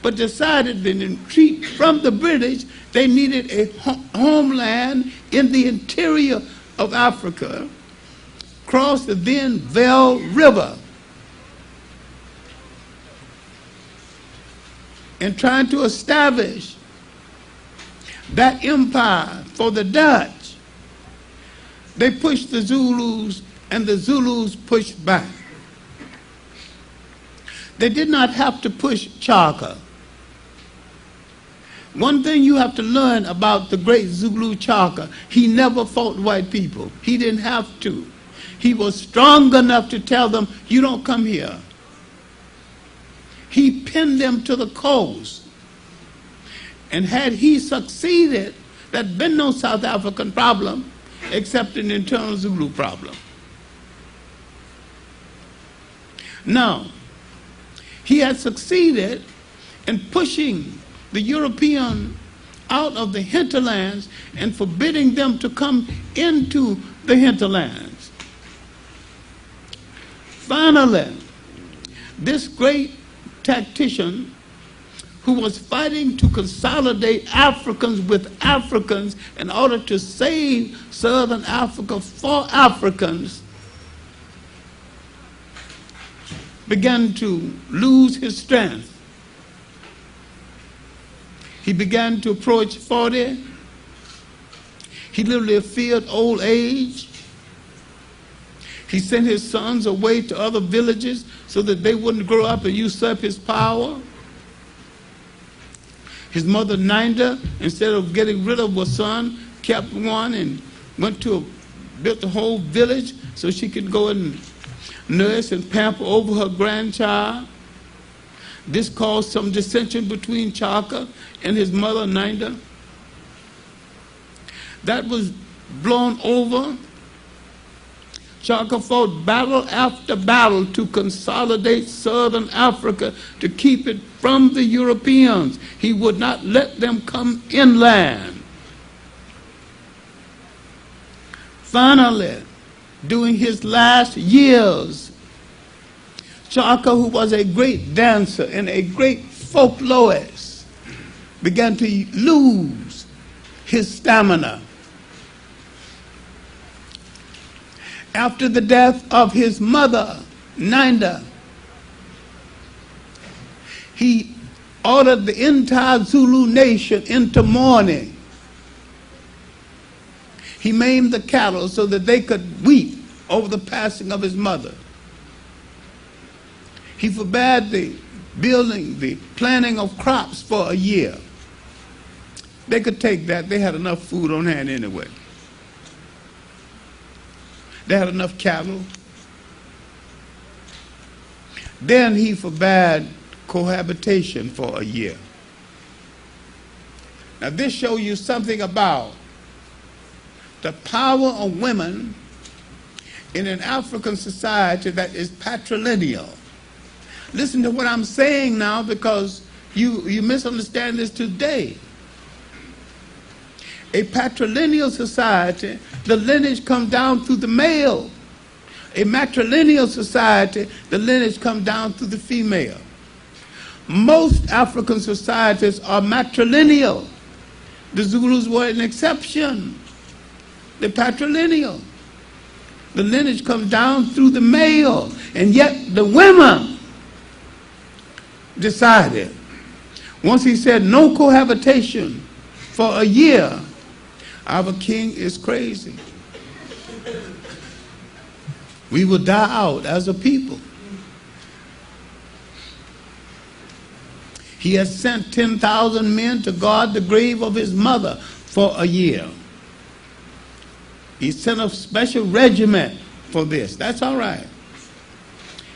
but decided that in retreat from the British, they needed a homeland in the interior of Africa, crossed the then Vel River, and trying to establish that empire for the Dutch. They pushed the Zulus, and the Zulus pushed back. They did not have to push Chaka. One thing you have to learn about the great Zulu Chaka, he never fought white people. He didn't have to. He was strong enough to tell them, you don't come here. He pinned them to the coast. And had he succeeded, there'd been no South African problem except an internal Zulu problem. Now, he had succeeded in pushing the European out of the hinterlands and forbidding them to come into the hinterlands. Finally, this great tactician who was fighting to consolidate Africans with Africans in order to save Southern Africa for Africans began to lose his strength. He began to approach 40. He literally feared old age. He sent his sons away to other villages so that they wouldn't grow up and usurp his power. His mother, Ninda, instead of getting rid of her son, kept one and built a whole village so she could go and nurse and pamper over her grandchild. This caused some dissension between Chaka and his mother, Ninda. That was blown over. Chaka fought battle after battle to consolidate Southern Africa, to keep it from the Europeans. He would not let them come inland. Finally, during his last years, Chaka, who was a great dancer and a great folklorist, began to lose his stamina. After the death of his mother, Ninda, he ordered the entire Zulu nation into mourning. He maimed the cattle so that they could weep over the passing of his mother. He forbade the building, the planting of crops for a year. They could take that. They had enough food on hand anyway. They had enough cattle. Then he forbade cohabitation for a year. Now this shows you something about the power of women in an African society that is patrilineal. Listen to what I'm saying now, because you misunderstand this today. A patrilineal society, the lineage comes down through the male. A matrilineal society, the lineage comes down through the female. Most African societies are matrilineal. The Zulus were an exception. They're patrilineal. The lineage comes down through the male, and yet the women decided, once he said no cohabitation for a year, our king is crazy. We will die out as a people. He has sent 10,000 men to guard the grave of his mother for a year. He sent a special regiment for this. That's all right.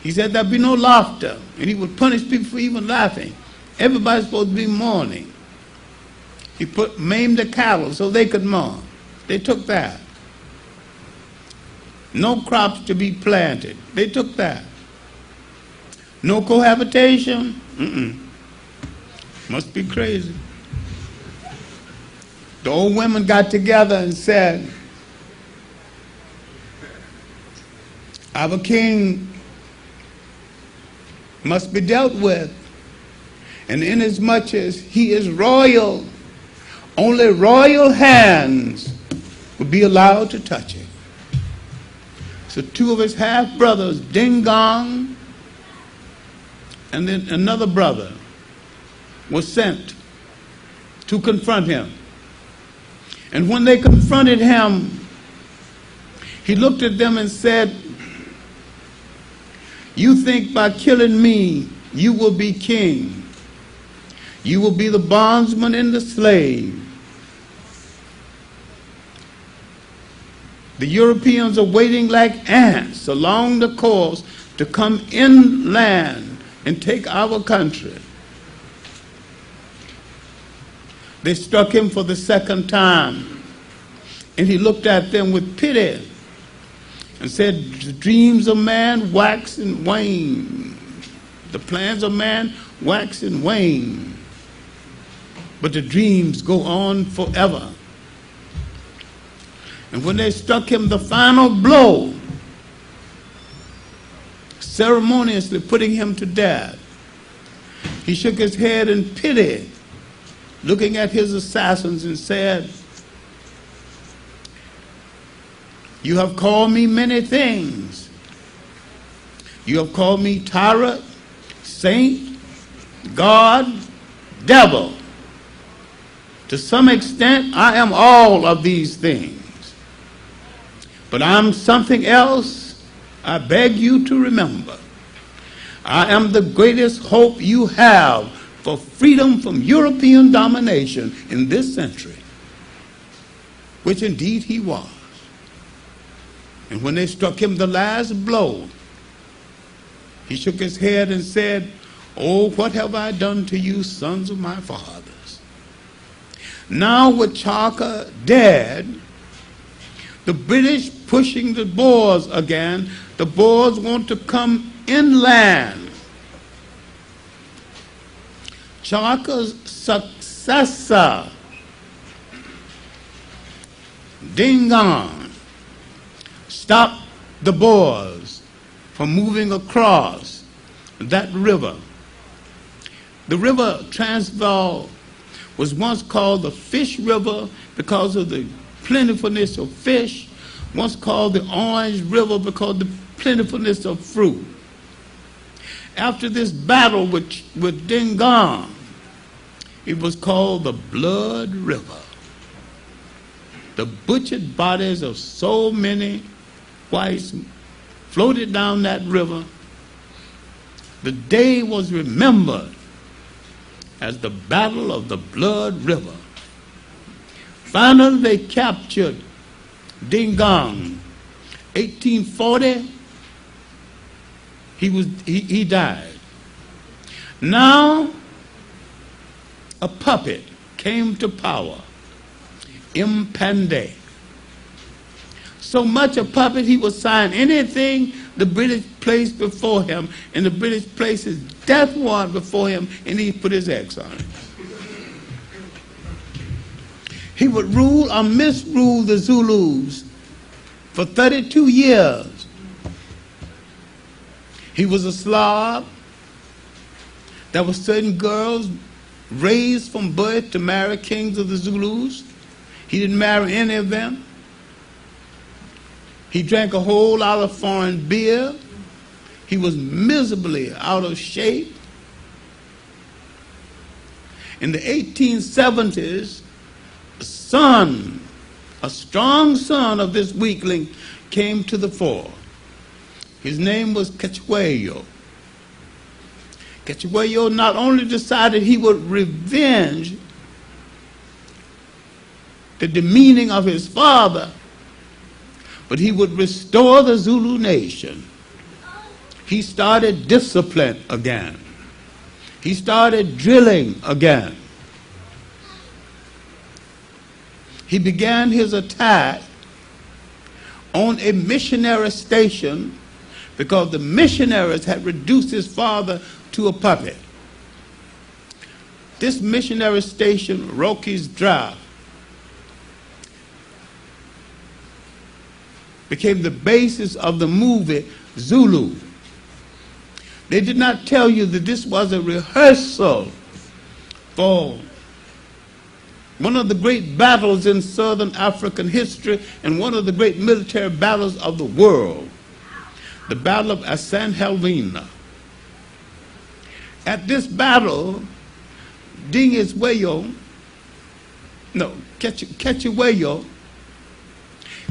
He said there'd be no laughter, and he would punish people for even laughing. Everybody's supposed to be mourning. He maimed the cattle so they could mourn. They took that. No crops to be planted. They took that. No cohabitation. Must be crazy. The old women got together and said, our king must be dealt with. And inasmuch as he is royal, only royal hands will be allowed to touch it. So two of his half-brothers, Ding Gong and then another brother, was sent to confront him. And when they confronted him, he looked at them and said, "You think by killing me you will be king. You will be the bondsman and the slave. The Europeans are waiting like ants along the coast to come inland and take our country." They struck him for the second time, and he looked at them with pity and said, "The dreams of man wax and wane. The plans of man wax and wane, but the dreams go on forever." And when they struck him the final blow, ceremoniously putting him to death, he shook his head in pity, looking at his assassins, and said, "You have called me many things. You have called me tyrant, saint, God, devil. To some extent, I am all of these things. But I'm something else I beg you to remember. I am the greatest hope you have for freedom from European domination in this century," which indeed he was. And when they struck him the last blow, he shook his head and said, "Oh, what have I done to you, sons of my fathers?" Now with Chaka dead, the British pushing the Boers again, the Boers want to come inland. Chaka's successor, Ding Gong, stopped the Boers from moving across that river. The river Transvaal was once called the Fish River because of the plentifulness of fish, once called the Orange River because of the plentifulness of fruit. After this battle with Ding Gong, it was called the Blood River. The butchered bodies of so many whites floated down that river. The day was remembered as the Battle of the Blood River. Finally, they captured Ding Gong. 1840, he died. Now, a puppet came to power, Impande. So much a puppet, he would sign anything the British placed before him, and the British placed his death warrant before him, and he put his X on it. He would rule or misrule the Zulus for 32 years. He was a Slav. There were certain girls raised from birth to marry kings of the Zulus. He didn't marry any of them. He drank a whole lot of foreign beer. He was miserably out of shape. In the 1870s, a strong son of this weakling came to the fore. His name was Cachuello. Cachuello not only decided he would revenge the demeaning of his father, but he would restore the Zulu nation. He started discipline again. He started drilling again. He began his attack on a missionary station because the missionaries had reduced his father to a puppet. This missionary station, Rocky's Drive, became the basis of the movie Zulu. They did not tell you that this was a rehearsal for one of the great battles in southern African history and one of the great military battles of the world, the Battle of San Helena. At this battle, Ketchewayo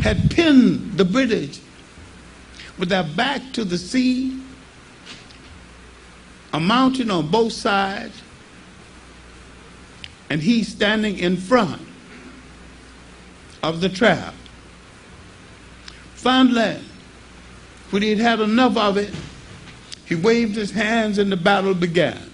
had pinned the British with their back to the sea, a mountain on both sides, and he standing in front of the trap. Finally, when he had had enough of it, he waved his hands and the battle began.